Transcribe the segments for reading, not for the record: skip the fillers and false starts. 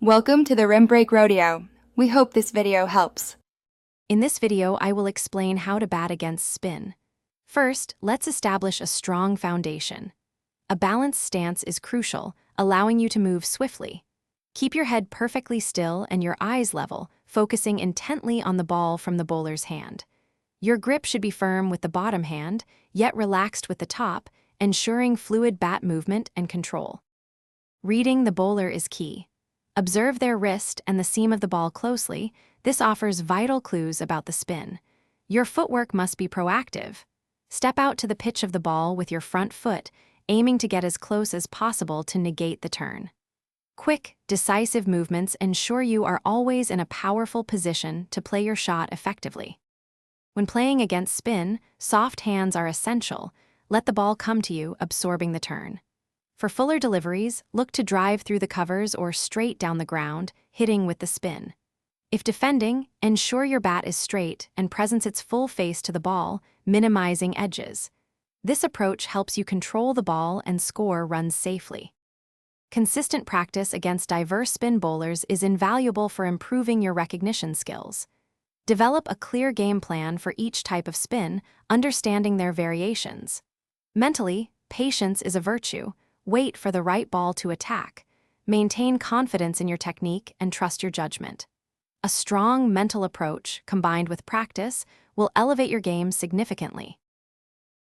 Welcome to the Rim Break Rodeo. We hope this video helps. In this video, I will explain how to bat against spin. First, let's establish a strong foundation. A balanced stance is crucial, allowing you to move swiftly. Keep your head perfectly still and your eyes level, focusing intently on the ball from the bowler's hand. Your grip should be firm with the bottom hand, yet relaxed with the top, ensuring fluid bat movement and control. Reading the bowler is key. Observe their wrist and the seam of the ball closely. This offers vital clues about the spin. Your footwork must be proactive. Step out to the pitch of the ball with your front foot, aiming to get as close as possible to negate the turn. Quick, decisive movements ensure you are always in a powerful position to play your shot effectively. When playing against spin, soft hands are essential. Let the ball come to you, absorbing the turn. For fuller deliveries, look to drive through the covers or straight down the ground, hitting with the spin. If defending, ensure your bat is straight and presents its full face to the ball, minimizing edges. This approach helps you control the ball and score runs safely. Consistent practice against diverse spin bowlers is invaluable for improving your recognition skills. Develop a clear game plan for each type of spin, understanding their variations. Mentally, patience is a virtue. Wait for the right ball to attack. Maintain confidence in your technique and trust your judgment. A strong mental approach, combined with practice, will elevate your game significantly.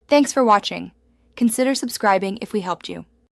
Thanks for watching. Consider subscribing if we helped you.